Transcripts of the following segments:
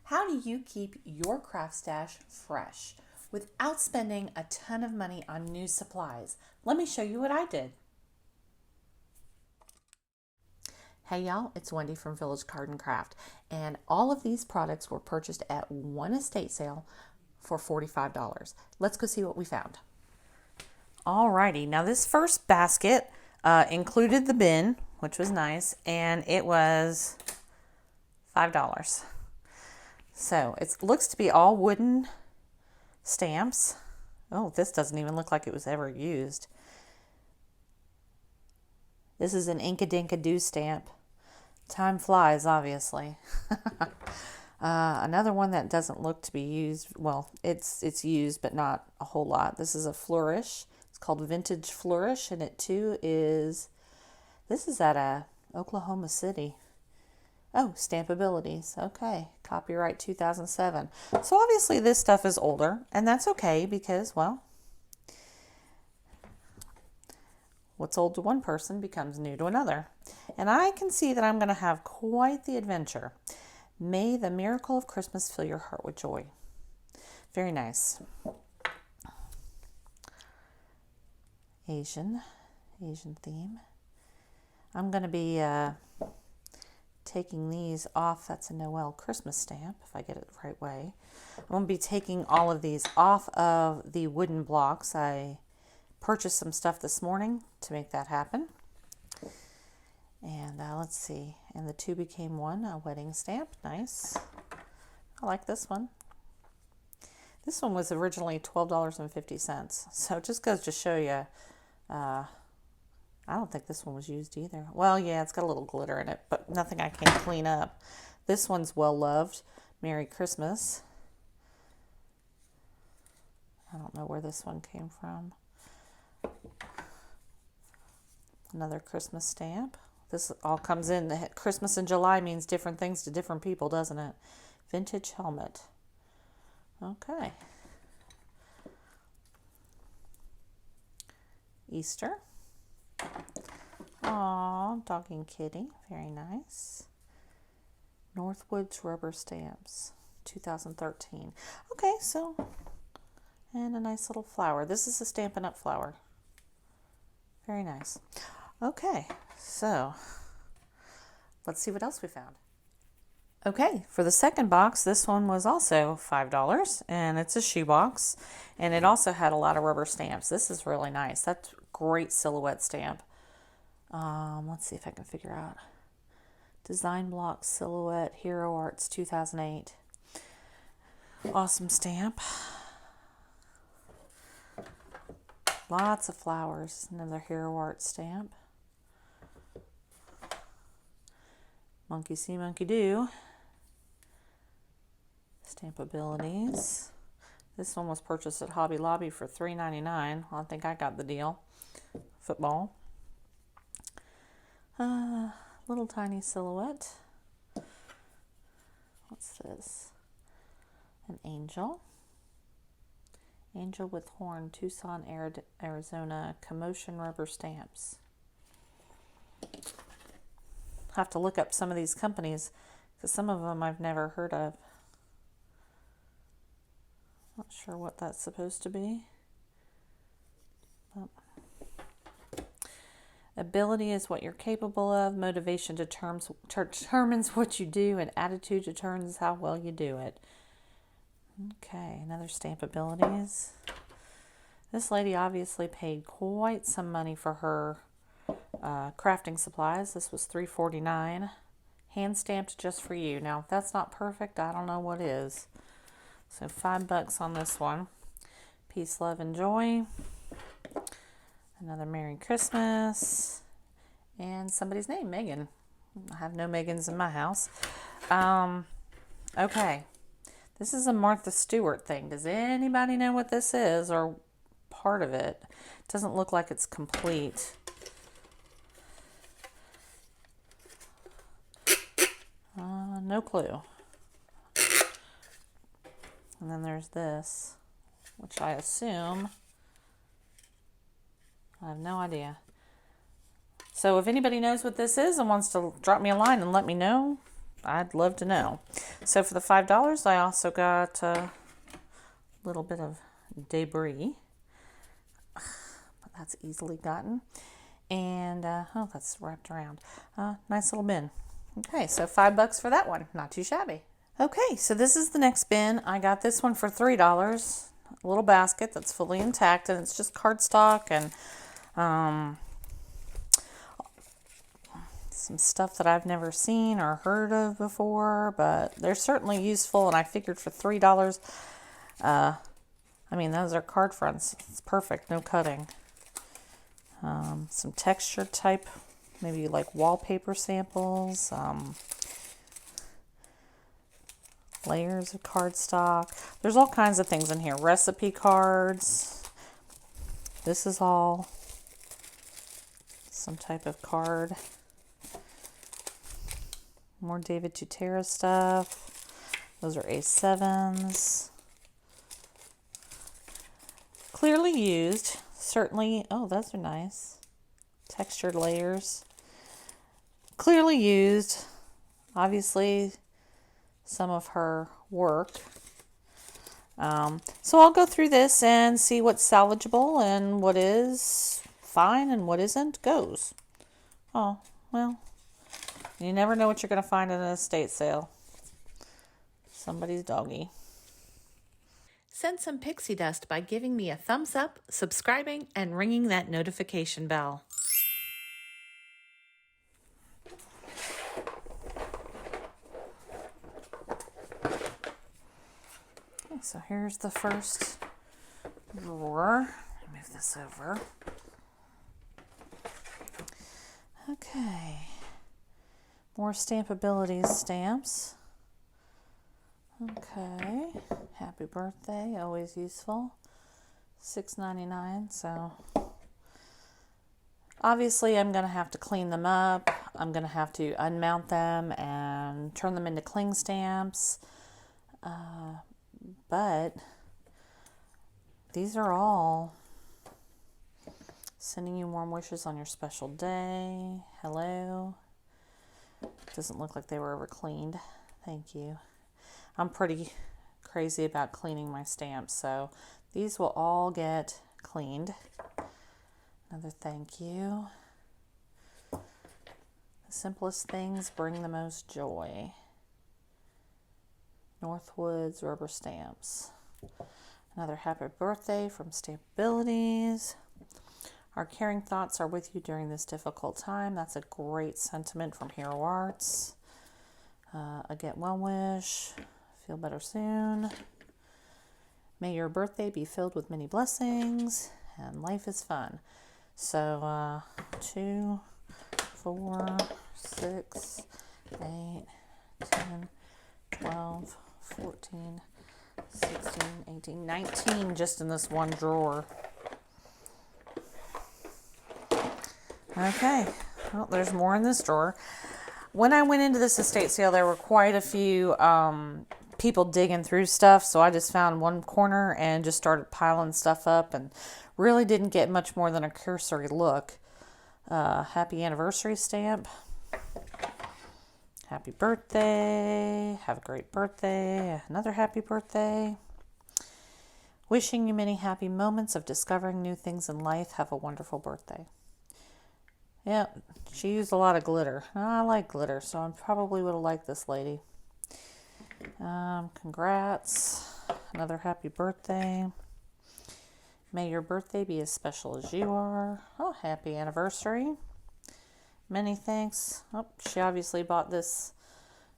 How do you keep your craft stash fresh without spending a ton of money on new supplies? Let me show you what I did. Hey y'all, it's Wendy from Village Card and Craft, and all of these products were purchased at one estate sale for $45. Let's go see what we found. Alrighty, now this first basket included the bin, which was nice, and it was $5. So it looks to be all wooden stamps. Oh, this doesn't even look like it was ever used. This is an Inka-Dinka-Doo stamp. Time flies, obviously. Another one that doesn't look to be used. Well, it's used, but not a whole lot. This is a flourish. It's called Vintage Flourish, and it too is. This is at Oklahoma City. Oh, Stampabilities. Okay, copyright 2007. So obviously this stuff is older, and that's okay because, well, what's old to one person becomes new to another. And I can see that I'm going to have quite the adventure. May the miracle of Christmas fill your heart with joy. Very nice. Asian theme. I'm going to be taking these off. That's a Noel Christmas stamp, if I get it the right way. I'm going to be taking all of these off of the wooden blocks. I purchased some stuff this morning to make that happen. And let's see. And the two became one, a wedding stamp. Nice. I like this one. This one was originally $12.50. So it just goes to show you, I don't think this one was used either. Well, yeah, it's got a little glitter in it, but nothing I can clean up. This one's well loved. Merry Christmas. I don't know where this one came from. Another Christmas stamp. This all comes in. Christmas in July means different things to different people, doesn't it? Vintage helmet. Okay. Easter. Aw, dog and kitty. Very nice. Northwoods rubber stamps. 2013. Okay, so, and a nice little flower. This is a Stampin' Up! Flower. Very nice. Okay, so let's see what else we found. Okay, for the second box, this one was also $5, and it's a shoebox, and it also had a lot of rubber stamps. This is really nice. That's a great silhouette stamp. Let's see if I can figure out. Design Block Silhouette Hero Arts 2008. Awesome stamp. Lots of flowers. Another Hero Arts stamp. Monkey See, Monkey Do. Stampabilities. This one was purchased at Hobby Lobby for $3.99. Well, I think I got the deal. Football. Little tiny silhouette. What's this? An angel. Angel with Horn, Tucson, Arizona, Commotion rubber stamps. Have to look up some of these companies because some of them I've never heard of. Not sure what that's supposed to be. But ability is what you're capable of. Motivation determines what you do, and attitude determines how well you do it. Okay, another Stampabilities. This lady obviously paid quite some money for her crafting supplies. This was $3.49. Hand stamped just for you. Now, if that's not perfect, I don't know what is. So $5 on this one. Peace, love, and joy. Another Merry Christmas. And somebody's name, Megan. I have no Megans in my house. Okay. This is a Martha Stewart thing. Does anybody know what this is or part of it? It doesn't look like it's complete. No clue. And then there's this, which I assume, I have no idea. So if anybody knows what this is and wants to drop me a line and let me know, I'd love to know. So for the $5, I also got a little bit of debris. But that's easily gotten. And, oh, that's wrapped around. Nice little bin. Okay, so $5 for that one. Not too shabby. Okay, so this is the next bin. I got this one for $3. A little basket that's fully intact, and it's just cardstock and some stuff that I've never seen or heard of before, but they're certainly useful, and I figured for $3, I mean, those are card fronts. It's perfect, no cutting. Some texture type, maybe like wallpaper samples, layers of cardstock. There's all kinds of things in here. Recipe cards. This is all some type of card. More David Tutera stuff. Those are A7s. Clearly used. Certainly, oh, those are nice. Textured layers. Clearly used. Obviously, some of her work. So I'll go through this and see what's salvageable and what is fine and what isn't goes. Oh, well, you never know what you're going to find at an estate sale. Somebody's doggy. Send some pixie dust by giving me a thumbs up, subscribing, and ringing that notification bell. Okay, so here's the first drawer. Let me move this over. Okay. More Stampabilities stamps. Okay. Happy birthday, always useful. $6.99, so obviously I'm going to have to clean them up. I'm going to have to unmount them and turn them into cling stamps. But these are all sending you warm wishes on your special day. Hello. Doesn't look like they were ever cleaned. Thank you. I'm pretty crazy about cleaning my stamps, so these will all get cleaned. Another thank you. The simplest things bring the most joy. Northwoods rubber stamps. Another happy birthday from Stampabilities. Our caring thoughts are with you during this difficult time. That's a great sentiment from Hero Arts. A get well wish. Feel better soon. May your birthday be filled with many blessings and life is fun. So 2, 4, 6, 8, 10, 12, 14, 16, 18, 19 just in this one drawer. Okay, well, there's more in this drawer. When I went into this estate sale, there were quite a few people digging through stuff, so I just found one corner and just started piling stuff up and really didn't get much more than a cursory look. Happy anniversary stamp. Happy birthday. Have a great birthday. Another happy birthday. Wishing you many happy moments of discovering new things in life. Have a wonderful birthday. Yep, she used a lot of glitter. I like glitter, so I probably would have liked this lady. Congrats. Another happy birthday. May your birthday be as special as you are. Oh, happy anniversary. Many thanks. Oh, she obviously bought this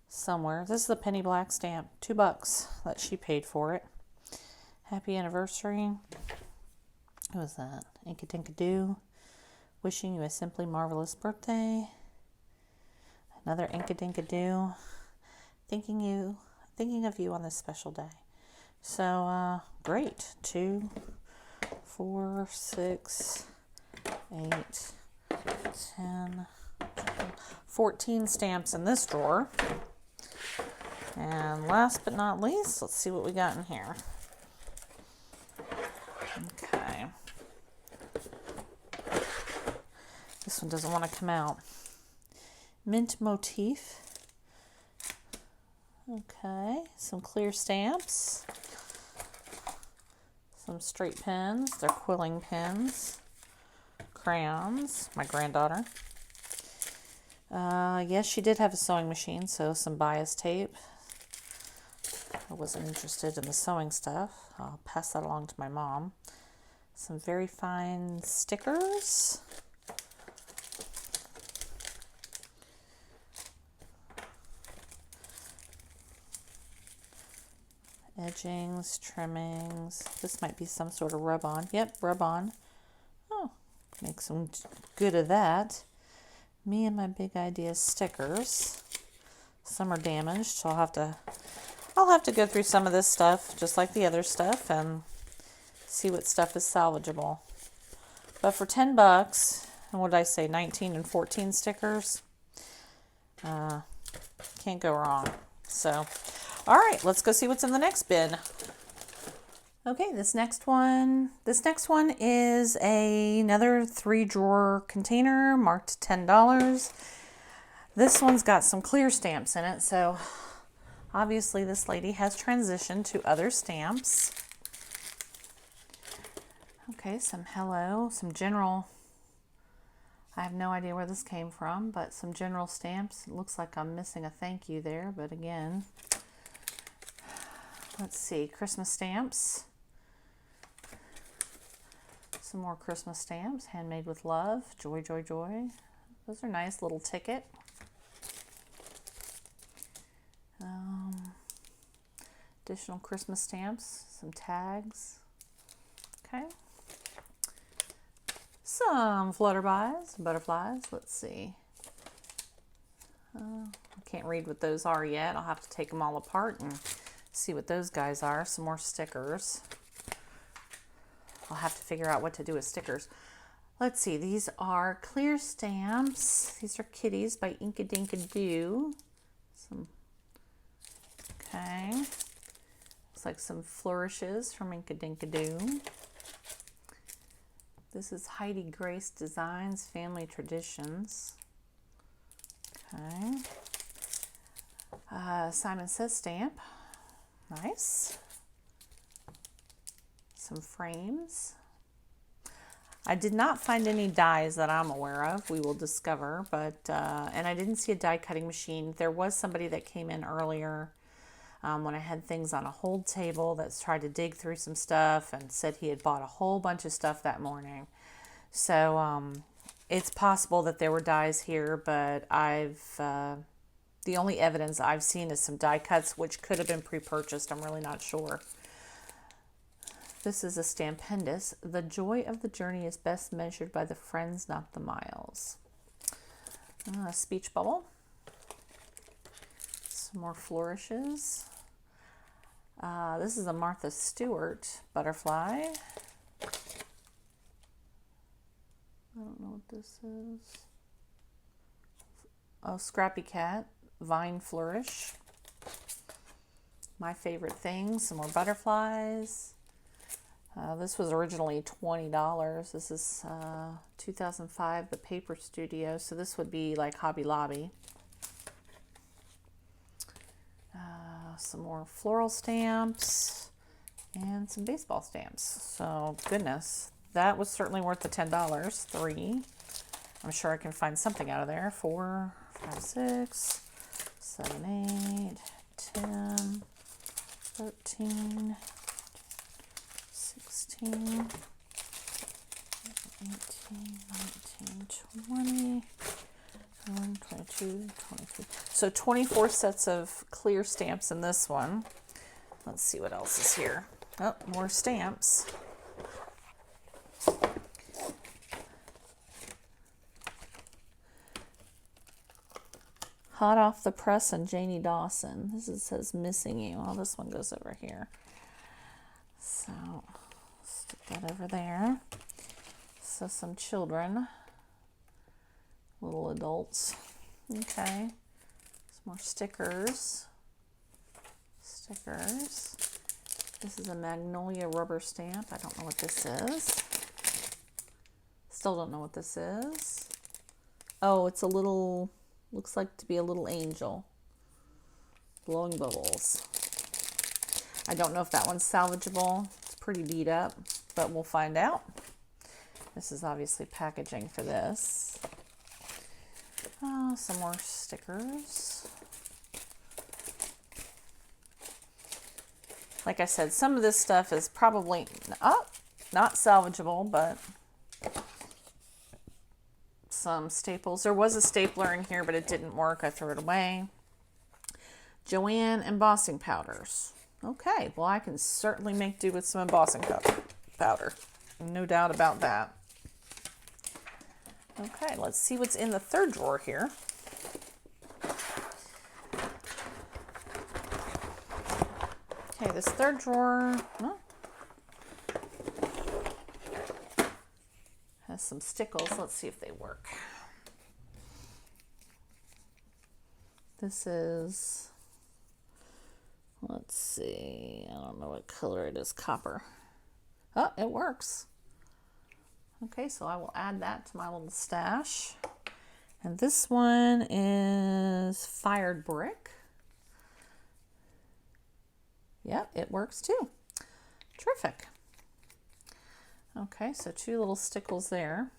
somewhere. This is the penny black stamp. $2 that she paid for it. Happy anniversary. Who was that? Inkadinkadoo. Wishing you a simply marvelous birthday. Another Inkadinkadoo. Thinking of you on this special day. So, great. 2, 4, 6, 8, 10, 14 stamps in this drawer. And last but not least, let's see what we got in here. Okay. This one doesn't want to come out. Mint motif. Okay, some clear stamps, some straight pens, they're quilling pens, crayons, my granddaughter. Yes, she did have a sewing machine, so some bias tape. I wasn't interested in the sewing stuff. I'll pass that along to my mom. Some very fine stickers. Edgings, trimmings. This might be some sort of rub-on. Yep, rub-on. Oh, make some good of that. Me and my big idea stickers. Some are damaged, so I'll have to go through some of this stuff, just like the other stuff, and see what stuff is salvageable. But for 10 bucks, and what did I say, 19 and 14 stickers? Can't go wrong. So, all right, let's go see what's in the next bin. Okay, this next one is another 3-drawer container marked $10. This one's got some clear stamps in it, so obviously this lady has transitioned to other stamps. Okay, some hello, some general. I have no idea where this came from, but some general stamps. It looks like I'm missing a thank you there, but again, let's see, Christmas stamps. Some more Christmas stamps, handmade with love, joy, joy, joy. Those are nice, little ticket. Additional Christmas stamps, some tags. Okay. Some flutterbys, butterflies. Let's see. I can't read what those are yet. I'll have to take them all apart and see what those guys are. Some more stickers. I'll have to figure out what to do with stickers. Let's see. These are clear stamps. These are kitties by Inkadinkadoo. Okay. Looks like some flourishes from Inkadinkadoo. This is Heidi Grace Designs Family Traditions. Okay. Simon Says stamp. Nice. Some frames. I did not find any dies that I'm aware of. We will discover, but and I didn't see a die cutting machine. There was somebody that came in earlier when I had things on a hold table that's tried to dig through some stuff and said he had bought a whole bunch of stuff that morning. So it's possible that there were dies here, but the only evidence I've seen is some die cuts, which could have been pre-purchased. I'm really not sure. This is a Stampendous. The joy of the journey is best measured by the friends, not the miles. A speech bubble. Some more flourishes. This is a Martha Stewart butterfly. I don't know what this is. Oh, Scrappy Cat, Vine Flourish. My favorite thing, some more butterflies. This was originally $20. This is 2005, the Paper Studio. So this would be like Hobby Lobby. Some more floral stamps and some baseball stamps. So goodness, that was certainly worth the $10. 3. I'm sure I can find something out of there. 4, 5, 6, 7, 8, 10, 13, 16, 18, 19, 20, 21, 22, 23. So 24 sets of clear stamps in this one. Let's see what else is here. Oh, more stamps. Hot Off the Press and Janie Dawson. This says Missing You. Oh, this one goes over here. So stick that over there. So some children, little adults. Okay. Some more stickers. Stickers. This is a Magnolia rubber stamp. I don't know what this is. Still don't know what this is. Oh, it's a little, looks like to be a little angel. Blowing bubbles. I don't know if that one's salvageable. It's pretty beat up, but we'll find out. This is obviously packaging for this. Oh, some more stickers. Like I said, some of this stuff is probably not salvageable, but some staples. There was a stapler in here, but it didn't work. I threw it away. Joanne embossing powders. Okay, well, I can certainly make do with some embossing powder. No doubt about that. Okay, let's see what's in the third drawer here. Okay, this third drawer has some stickles. Let's see if they work. This is, let's see, I don't know what color it is, copper. Oh, it works. Okay, so I will add that to my little stash. And this one is fired brick. Yep, it works too. Terrific. Okay, so 2 little stickles there.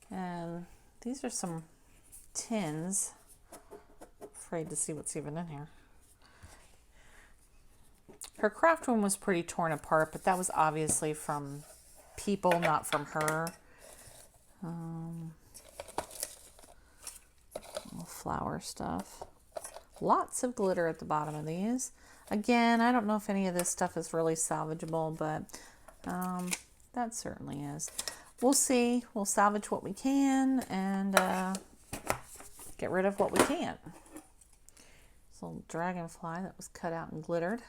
And these are some tins. Afraid to see what's even in here. Her craft one was pretty torn apart, but that was obviously from people, not from her. Flower stuff. Lots of glitter at the bottom of these. Again, I don't know if any of this stuff is really salvageable, but that certainly is. We'll see. We'll salvage what we can and get rid of what we can't. This little dragonfly that was cut out and glittered.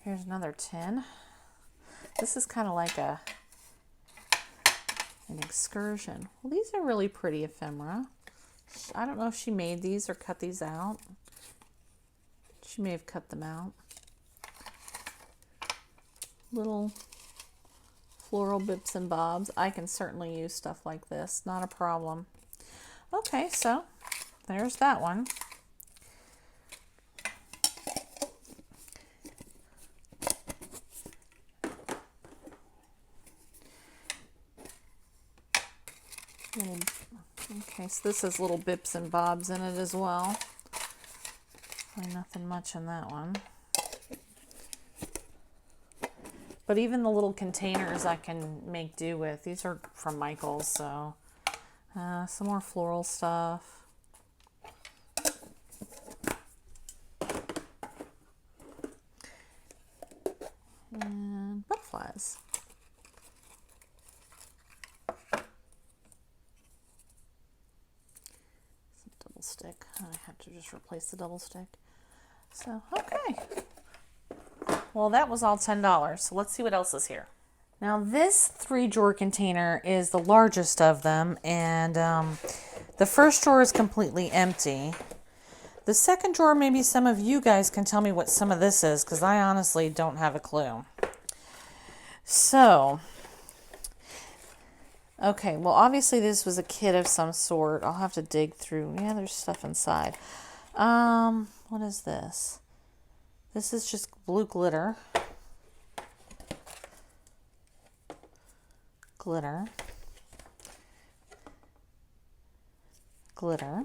Here's another tin. This is kind of like an excursion. Well, these are really pretty ephemera. I don't know if she made these or cut these out. She may have cut them out. Little floral bips and bobs. I can certainly use stuff like this. Not a problem. Okay, so there's that one. Okay, so this has little bips and bobs in it as well. Nothing much in that one. But even the little containers I can make do with. These are from Michael's, so some more floral stuff. And butterflies. Double stick. I have to just replace the double stick. So, okay. Well, that was all $10. So let's see what else is here. Now this 3-drawer container is the largest of them, and the first drawer is completely empty. The second drawer, maybe some of you guys can tell me what some of this is, because I honestly don't have a clue. So, okay, well obviously this was a kit of some sort. I'll have to dig through. Yeah, there's stuff inside. What is this? This is just blue glitter. Glitter. Glitter.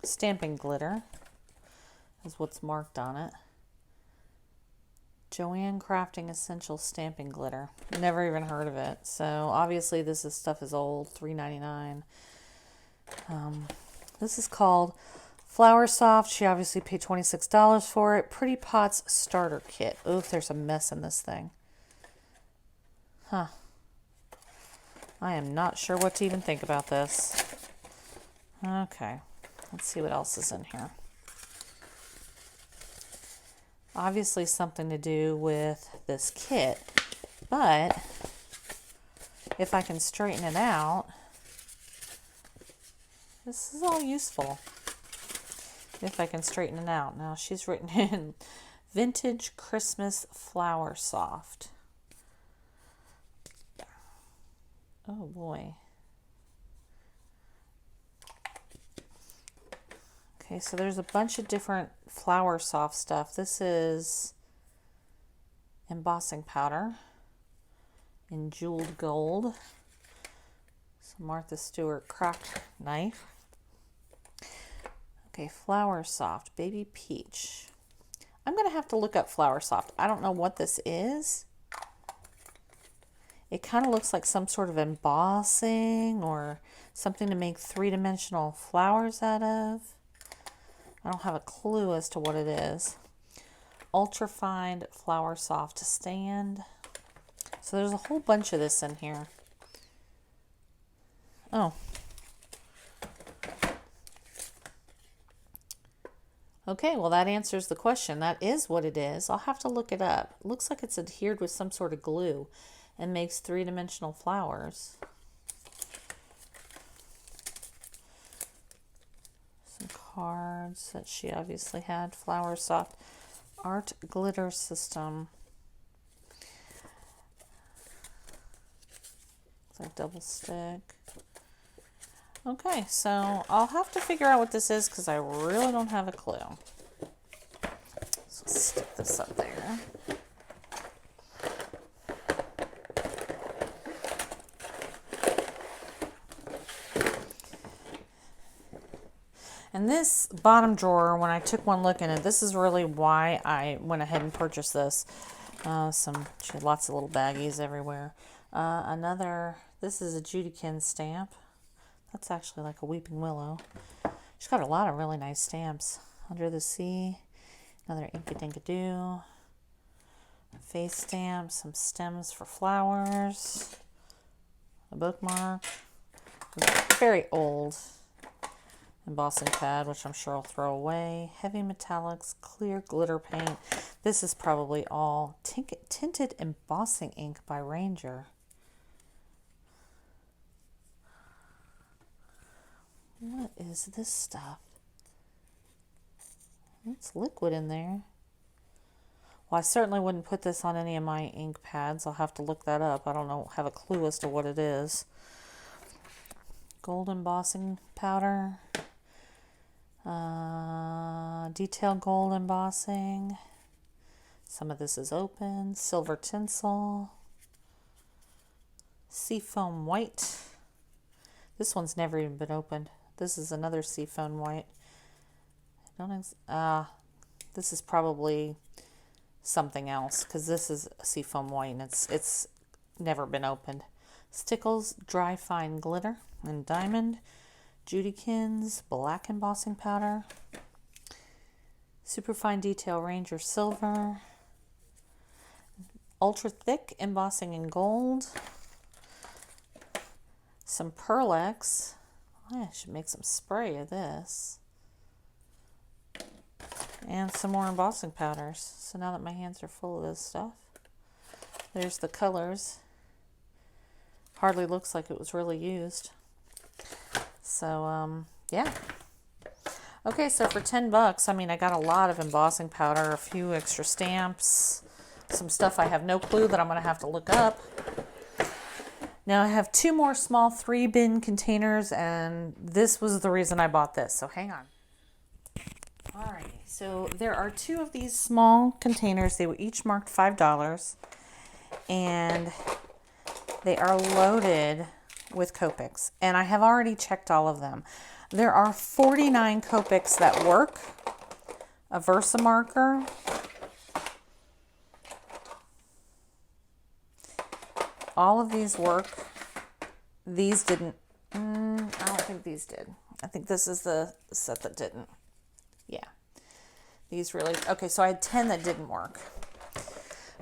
Stamping glitter is what's marked on it. Joanne Crafting Essential Stamping Glitter. Never even heard of it. So obviously this stuff is old. $3.99. This is called Flower Soft. She obviously paid $26 for it. Pretty Pots Starter Kit. Oof, there's a mess in this thing. Huh. I am not sure what to even think about this. Okay. Let's see what else is in here. Obviously something to do with this kit, but if I can straighten it out, this is all useful. If I can straighten it out. Now she's written in Vintage Christmas Flower Soft. Oh boy. Okay, so there's a bunch of different flower soft stuff. This is embossing powder in jeweled gold. So Martha Stewart craft knife. Okay, flower soft, baby peach. I'm gonna have to look up flower soft. I don't know what this is. It kind of looks like some sort of embossing or something to make three-dimensional flowers out of. I don't have a clue as to what it is. Ultra-fine flower soft stand. So there's a whole bunch of this in here. Oh. Okay, well that answers the question. That is what it is. I'll have to look it up. It looks like it's adhered with some sort of glue and makes three-dimensional flowers. Some cards that she obviously had. Flower soft art glitter system. It's like double stick. Okay, so I'll have to figure out what this is because I really don't have a clue. So let's stick this up there. And this bottom drawer, when I took one look in it, this is really why I went ahead and purchased this. She had lots of little baggies everywhere. This is a Judykin stamp. That's actually like a weeping willow. She's got a lot of really nice stamps. Under the Sea, another Inka-Dinka-Doo, a face stamp, some stems for flowers, a bookmark, a very old embossing pad, which I'm sure I'll throw away, heavy metallics, clear glitter paint. This is probably all tinted embossing ink by Ranger. What is this stuff? It's liquid in there. Well, I certainly wouldn't put this on any of my ink pads. I'll have to look that up. I don't know, have a clue as to what it is. Gold embossing powder. Detail gold embossing. Some of this is open. Silver tinsel. Seafoam white. This one's never even been opened. This is another seafoam white. This is probably something else because this is a seafoam white and it's never been opened. Stickles dry fine glitter and diamond. Judykins black embossing powder. Superfine detail Ranger silver. Ultra thick embossing in gold. Some Pearlex. I should make some spray of this. And some more embossing powders. So now that my hands are full of this stuff, there's the colors. Hardly looks like it was really used. So, yeah. Okay, so for 10 bucks, I mean, I got a lot of embossing powder, a few extra stamps, some stuff I have no clue that I'm going to have to look up. Now I have 2 more small 3-bin containers, and this was the reason I bought this, so hang on. Alrighty, so there are 2 of these small containers. They were each marked $5, and they are loaded with Copics, and I have already checked all of them. There are 49 Copics that work, a Versamarker, all of these work. These didn't. I don't think these did. I think this is the set that didn't. Yeah. These really. Okay, so I had 10 that didn't work.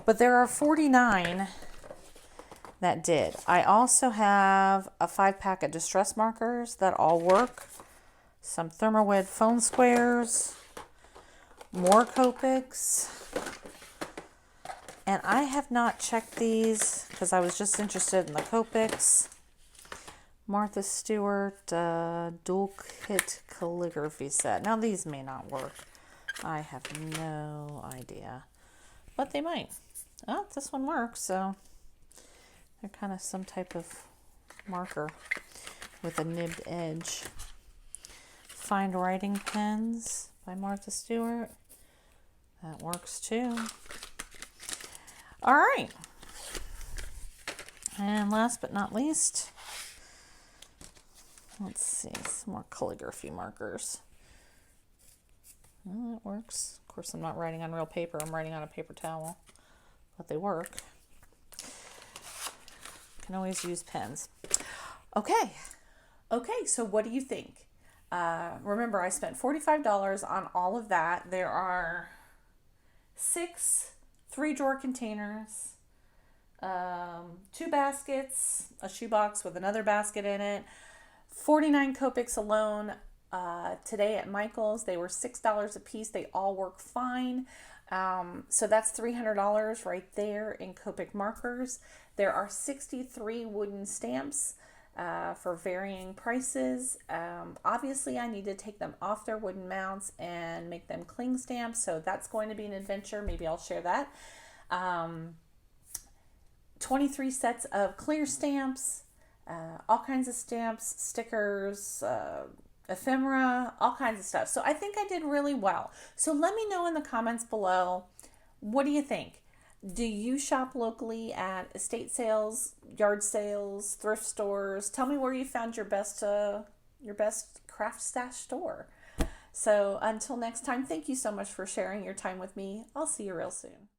But there are 49 that did. I also have a 5-pack of distress markers that all work. Some Thermowed foam squares. More Copics. And I have not checked these because I was just interested in the Copics. Martha Stewart dual kit calligraphy set. Now these may not work. I have no idea. But they might. Oh, this one works, so they're kind of some type of marker with a nibbed edge. Find Writing Pens by Martha Stewart. That works too. All right. And last but not least, let's see, some more calligraphy markers. Well, that works. Of course, I'm not writing on real paper. I'm writing on a paper towel, but they work. Can always use pens. Okay. Okay, so what do you think? Remember, I spent $45 on all of that. There are 6 3-drawer containers, 2 baskets, a shoebox with another basket in it, 49 Copics alone. Today at Michael's, they were $6 a piece. They all work fine. So that's $300 right there in Copic markers. There are 63 wooden stamps for varying prices. Obviously, I need to take them off their wooden mounts and make them cling stamps. So that's going to be an adventure. Maybe I'll share that. 23 sets of clear stamps, all kinds of stamps, stickers, ephemera, all kinds of stuff. So I think I did really well. So let me know in the comments below, what do you think? Do you shop locally at estate sales, yard sales, thrift stores? Tell me where you found your best craft stash store. So until next time, thank you so much for sharing your time with me. I'll see you real soon.